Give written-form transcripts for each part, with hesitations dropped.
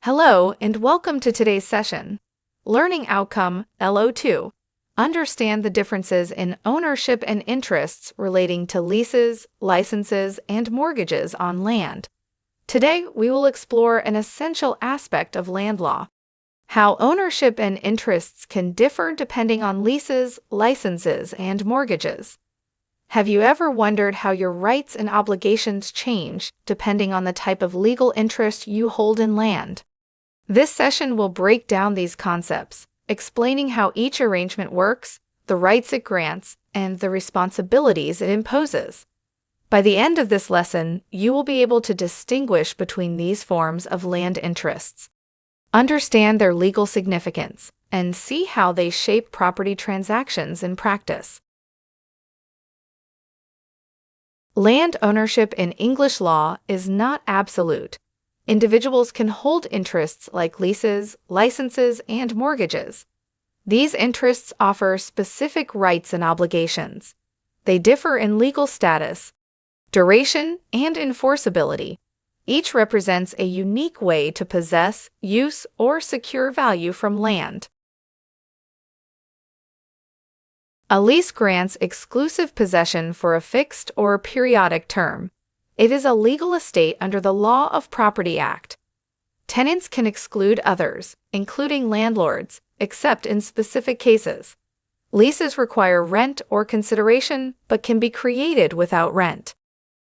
Hello, and welcome to today's session. Learning Outcome LO2. Understand the differences in ownership and interests relating to leases, licenses, and mortgages on land. Today, we will explore an essential aspect of land law: how ownership and interests can differ depending on leases, licenses, and mortgages. Have you ever wondered how your rights and obligations change depending on the type of legal interest you hold in land? This session will break down these concepts, explaining how each arrangement works, the rights it grants, and the responsibilities it imposes. By the end of this lesson, you will be able to distinguish between these forms of land interests, understand their legal significance, and see how they shape property transactions in practice. Land ownership in English law is not absolute. Individuals can hold interests like leases, licenses, and mortgages. These interests offer specific rights and obligations. They differ in legal status, duration, and enforceability. Each represents a unique way to possess, use, or secure value from land. A lease grants exclusive possession for a fixed or periodic term. It is a legal estate under the Law of Property Act. Tenants can exclude others, including landlords, except in specific cases. Leases require rent or consideration, but can be created without rent.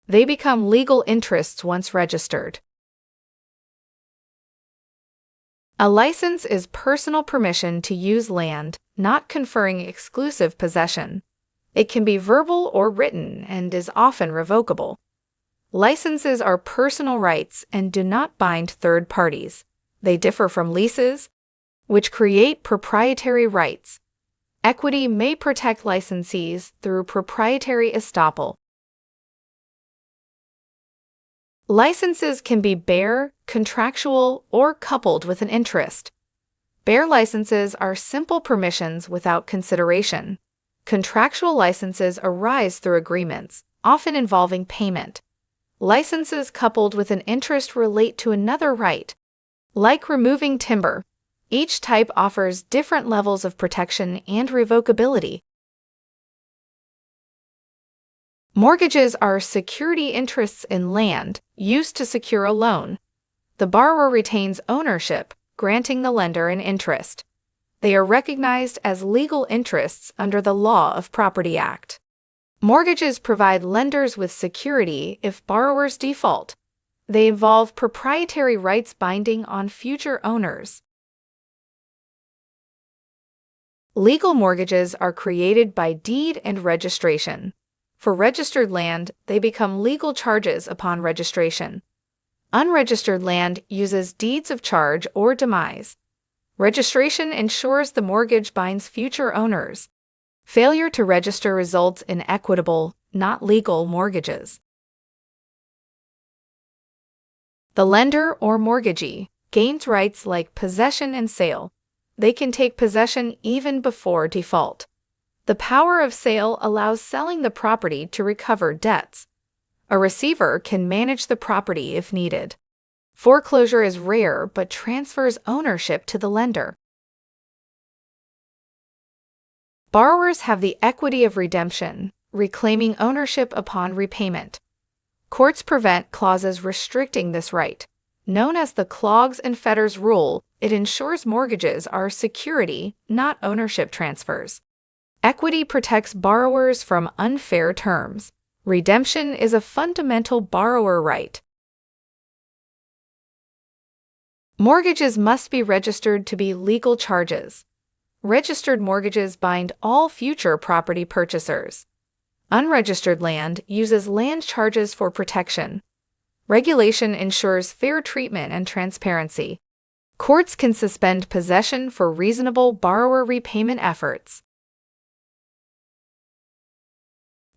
They become legal interests once registered. A license is personal permission to use land, not conferring exclusive possession. It can be verbal or written and is often revocable. Licenses are personal rights and do not bind third parties. They differ from leases, which create proprietary rights. Equity may protect licensees through proprietary estoppel. Licenses can be bare, contractual, or coupled with an interest. Bare licenses are simple permissions without consideration. Contractual licenses arise through agreements, often involving payment. Licenses coupled with an interest relate to another right. Like removing timber, each type offers different levels of protection and revocability. Mortgages are security interests in land used to secure a loan. The borrower retains ownership, granting the lender an interest. They are recognized as legal interests under the Law of Property Act. Mortgages provide lenders with security if borrowers default. They involve proprietary rights binding on future owners. Legal mortgages are created by deed and registration. For registered land, they become legal charges upon registration. Unregistered land uses deeds of charge or demise. Registration ensures the mortgage binds future owners. Failure to register results in equitable, not legal mortgages. The lender or mortgagee gains rights like possession and sale. They can take possession even before default. The power of sale allows selling the property to recover debts. A receiver can manage the property if needed. Foreclosure is rare but transfers ownership to the lender. Borrowers have the equity of redemption, reclaiming ownership upon repayment. Courts prevent clauses restricting this right. Known as the clogs and fetters rule, it ensures mortgages are security, not ownership transfers. Equity protects borrowers from unfair terms. Redemption is a fundamental borrower right. Mortgages must be registered to be legal charges. Registered mortgages bind all future property purchasers. Unregistered land uses land charges for protection. Regulation ensures fair treatment and transparency. Courts can suspend possession for reasonable borrower repayment efforts.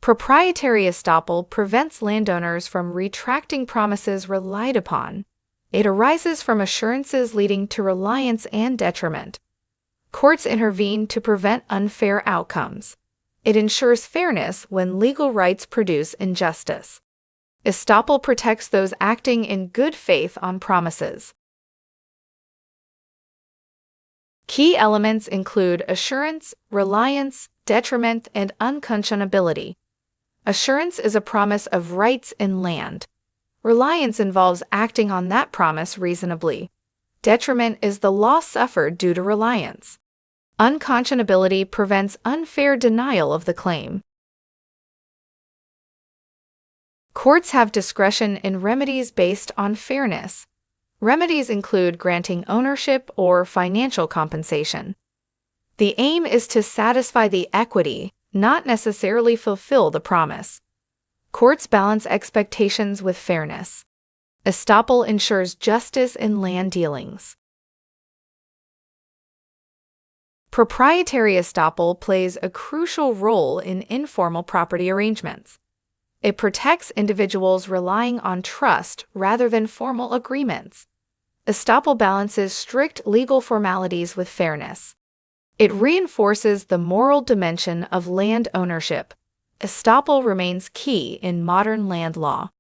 Proprietary estoppel prevents landowners from retracting promises relied upon. It arises from assurances leading to reliance and detriment. Courts intervene to prevent unfair outcomes. It ensures fairness when legal rights produce injustice. Estoppel protects those acting in good faith on promises. Key elements include assurance, reliance, detriment, and unconscionability. Assurance is a promise of rights in land. Reliance involves acting on that promise reasonably. Detriment is the loss suffered due to reliance. Unconscionability prevents unfair denial of the claim. Courts have discretion in remedies based on fairness. Remedies include granting ownership or financial compensation. The aim is to satisfy the equity, not necessarily fulfill the promise. Courts balance expectations with fairness. Estoppel ensures justice in land dealings. Proprietary estoppel plays a crucial role in informal property arrangements. It protects individuals relying on trust rather than formal agreements. Estoppel balances strict legal formalities with fairness. It reinforces the moral dimension of land ownership. Estoppel remains key in modern land law.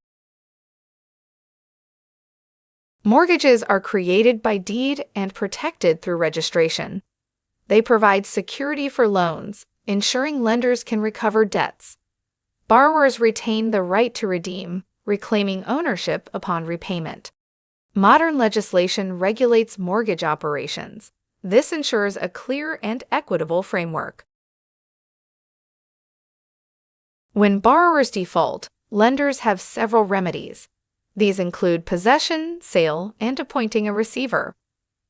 Mortgages are created by deed and protected through registration. They provide security for loans, ensuring lenders can recover debts. Borrowers retain the right to redeem, reclaiming ownership upon repayment. Modern legislation regulates mortgage operations. This ensures a clear and equitable framework. When borrowers default, lenders have several remedies. These include possession, sale, and appointing a receiver.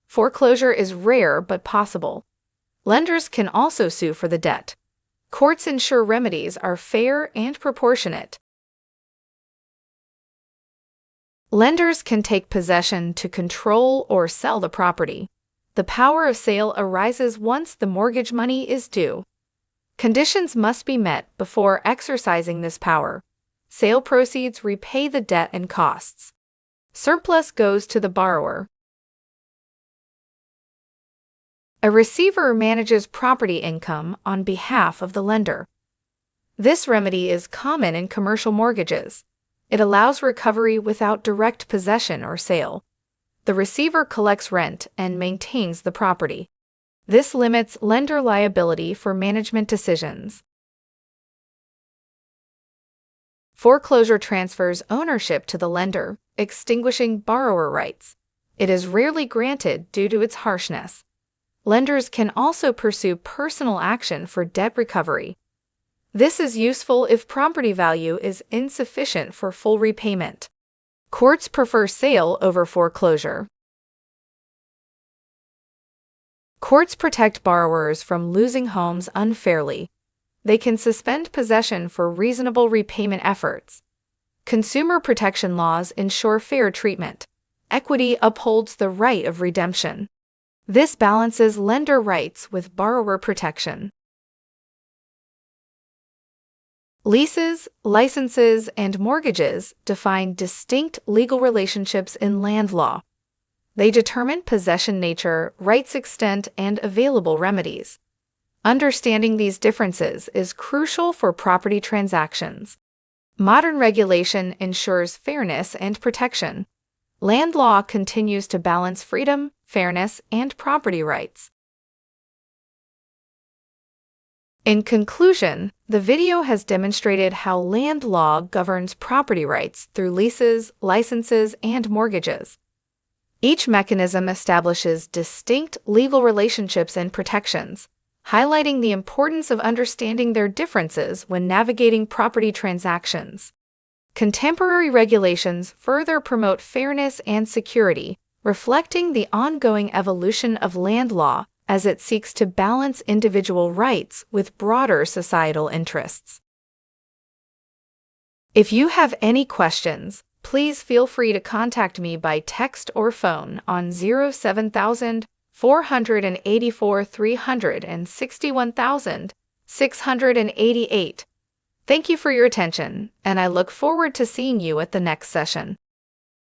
Foreclosure is rare but possible. Lenders can also sue for the debt. Courts ensure remedies are fair and proportionate. Lenders can take possession to control or sell the property. The power of sale arises once the mortgage money is due. Conditions must be met before exercising this power. Sale proceeds repay the debt and costs. Surplus goes to the borrower. A receiver manages property income on behalf of the lender. This remedy is common in commercial mortgages. It allows recovery without direct possession or sale. The receiver collects rent and maintains the property. This limits lender liability for management decisions. Foreclosure transfers ownership to the lender, extinguishing borrower rights. It is rarely granted due to its harshness. Lenders can also pursue personal action for debt recovery. This is useful if property value is insufficient for full repayment. Courts prefer sale over foreclosure. Courts protect borrowers from losing homes unfairly. They can suspend possession for reasonable repayment efforts. Consumer protection laws ensure fair treatment. Equity upholds the right of redemption. This balances lender rights with borrower protection. Leases, licenses, and mortgages define distinct legal relationships in land law. They determine possession nature, rights extent, and available remedies. Understanding these differences is crucial for property transactions. Modern regulation ensures fairness and protection. Land law continues to balance freedom, fairness, and property rights. In conclusion, the video has demonstrated how land law governs property rights through leases, licenses, and mortgages. Each mechanism establishes distinct legal relationships and protections, highlighting the importance of understanding their differences when navigating property transactions. Contemporary regulations further promote fairness and security, reflecting the ongoing evolution of land law as it seeks to balance individual rights with broader societal interests. If you have any questions, please feel free to contact me by text or phone on 07484 361,688. Thank you for your attention, and I look forward to seeing you at the next session.